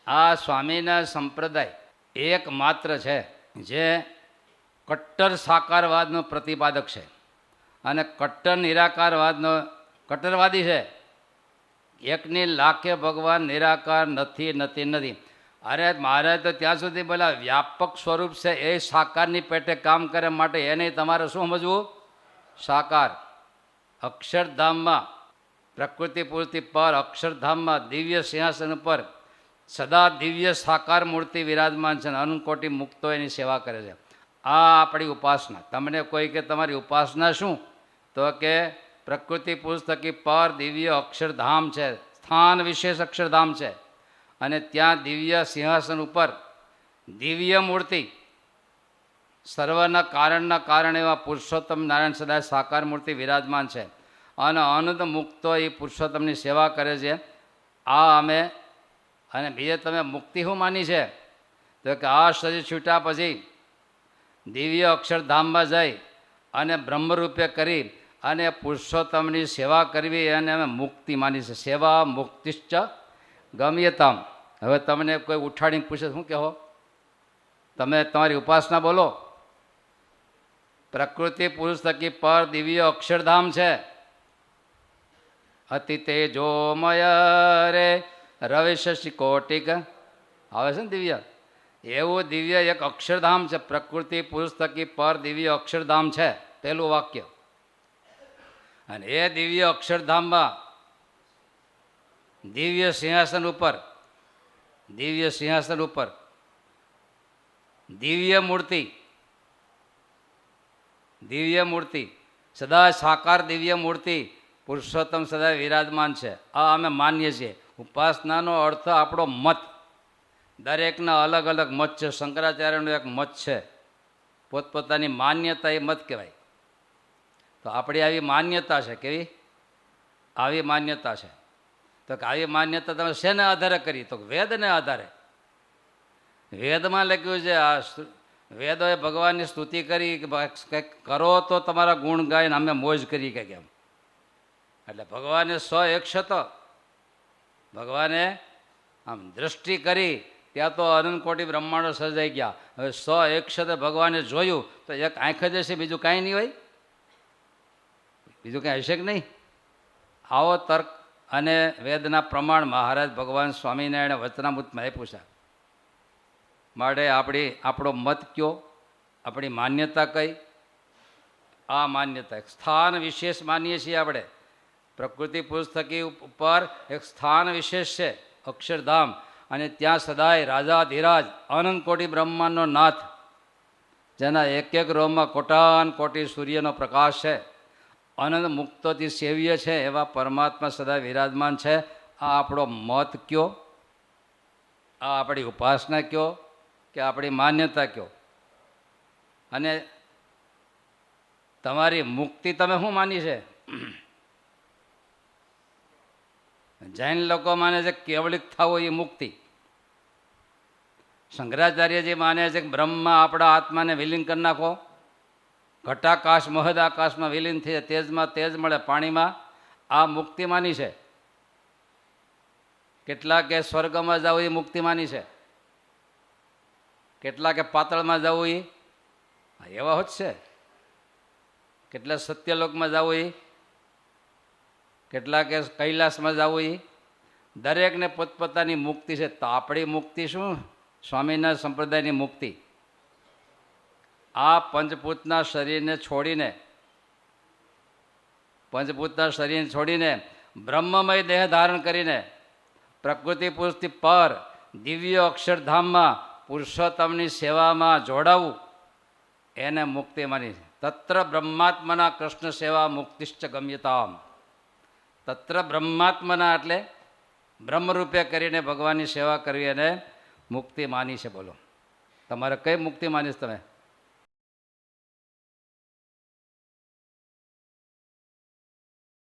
આ સ્વામીના સંપ્રદાય એકમાત્ર છે જે કટ્ટર સાકારવાદનો પ્રતિપાદક છે અને કટ્ટર નિરાકારવાદનો કટ્ટરવાદી છે. એકની લાખે ભગવાન નિરાકાર નથી નથી નથી. અરે મારે તો ત્યાં સુધી બોલા વ્યાપક સ્વરૂપ છે એ સાકારની પેટે કામ કરે માટે એને તમારે શું સમજવું? સાકાર. અક્ષરધામમાં પ્રકૃતિ પૂર્તિ પર અક્ષરધામમાં દિવ્ય સિંહાસન ઉપર સદા દિવ્ય સાકાર મૂર્તિ વિરાજમાન છે અને અનંતકોટી મુક્તો એની સેવા કરે છે. આ આપણી ઉપાસના. તમને કોઈ કે તમારી ઉપાસના શું? તો કે પ્રકૃતિ પુરુષ થકી પર દિવ્ય અક્ષરધામ છે, સ્થાન વિશેષ અક્ષરધામ છે અને ત્યાં દિવ્ય સિંહાસન ઉપર દિવ્ય મૂર્તિ સર્વના કારણના કારણ એવા પુરુષોત્તમ નારાયણ સદાય સાકાર મૂર્તિ વિરાજમાન છે અને અનંત મુક્તો એ પુરુષોત્તમની સેવા કરે છે. આ અમે અને બીજે તમે મુક્તિ શું માની છે? તો કે આ શરીર છૂટ્યા પછી દિવ્ય અક્ષરધામમાં જઈ અને બ્રહ્મરૂપે કરી અને પુરુષોત્તમની સેવા કરવી એને અમે મુક્તિ માની છે. સેવા મુક્તિશ્ચ ગમ્યતામ. હવે તમને કોઈ ઉઠાડીને પૂછે શું કહો? તમે તમારી ઉપાસના બોલો. પ્રકૃતિ પુરુષ થકી પર દિવ્ય અક્ષરધામ છે. અતિ તેજોમય રે રવિ શશી કોટિક આવે છે ને દિવ્ય. એવું દિવ્ય એક અક્ષરધામ છે. પ્રકૃતિ પુરુષ થકી પર દિવ્ય અક્ષરધામ છે, પહેલું વાક્ય. અને એ દિવ્ય અક્ષરધામમાં દિવ્ય સિંહાસન ઉપર દિવ્ય મૂર્તિ સદા સાકાર દિવ્ય મૂર્તિ પુરુષોત્તમ સદા વિરાજમાન છે. આ અમે માનીએ છીએ. ઉપાસનાનો અર્થ આપણો મત. દરેકના અલગ અલગ મત છે. શંકરાચાર્યનો એક મત છે, પોતપોતાની માન્યતા એ મત કહેવાય. તો આપણી આવી માન્યતા છે. કેવી આવી માન્યતા છે? તો કે આવી માન્યતા તમે શેને આધારે કરી? તો વેદને આધારે. વેદમાં લખ્યું છે, આ વેદોએ ભગવાનની સ્તુતિ કરી કે કંઈક કરો તો તમારા ગુણ ગાઈને અમે મોજ કરી કે કેમ. એટલે ભગવાને 100 તો ભગવાને આમ દૃષ્ટિ કરી ત્યાં તો અનંત કોટી બ્રહ્માંડો સર્જાઈ ગયા. હવે 100 ભગવાને જોયું તો એક આંખ જ હશે, બીજું કાંઈ નહીં હોય. બીજું કાંઈ હશે કે નહીં? આવો તર્ક અને વેદના પ્રમાણ મહારાજ ભગવાન સ્વામિનારાયણ વચનામૃતમાં આપ્યું છે. માટે આપણો મત કયો? આપણી માન્યતા કઈ? આ માન્યતા એક સ્થાન વિશેષ માનીએ છીએ આપણે. પ્રકૃતિ પુરુષ થકી ઉપર એક સ્થાન વિશેષ છે, અક્ષરધામ. અને ત્યાં સદાય રાજાધિરાજ અનંત કોટી બ્રહ્માંડનો નાથ, જેના એક એક રોમમાં કોટાન કોટી સૂર્યનો પ્રકાશ છે, અનંત મુક્તોથી સેવ્ય છે એવા પરમાત્મા સદા વિરાજમાન છે. આ આપણો મત કયો? આ આપણી ઉપાસના કયો કે આપણી માન્યતા કયો? અને તમારી મુક્તિ તમે શું માની છે? જૈન લોકો માને છે કેવલિક થવો એ મુક્તિ. શંકરાચાર્યજી માને છે કે બ્રહ્મમાં આપણા આત્માને વિલીન કરી નાખો, ઘટાકાશ મહદ આકાશમાં વિલીન થઈ તેજમાં તેજ મળે પાણીમાં, આ મુક્તિ માની છે. કેટલાકે સ્વર્ગમાં જવું એ મુક્તિ માની છે, કેટલાકે પાતાળમાં જવું એ એવા જ છે, કેટલા સત્યલોકમાં જવું એ, કેટલાકે કૈલાસમાં જવું એ. દરેકને પોતપોતાની મુક્તિ છે. તો આપણી મુક્તિ શું? સ્વામિનારાયણ સંપ્રદાયની મુક્તિ આ પંચભૂતના શરીરને છોડીને બ્રહ્મમય દેહ ધારણ કરીને પ્રકૃતિ પુરુષથી પર દિવ્ય અક્ષરધામમાં પુરુષોત્તમની સેવામાં જોડાવું એને મુક્તિ માની. તત્ર બ્રહ્માત્મના કૃષ્ણ સેવા મુક્તિશ્ચ ગમ્યતામ. તત્ર બ્રહ્માત્મના એટલે બ્રહ્મરૂપે કરીને ભગવાનની સેવા કરવી એને મુક્તિ માની છે. બોલો તમારે કઈ મુક્તિ માનીશ તમે?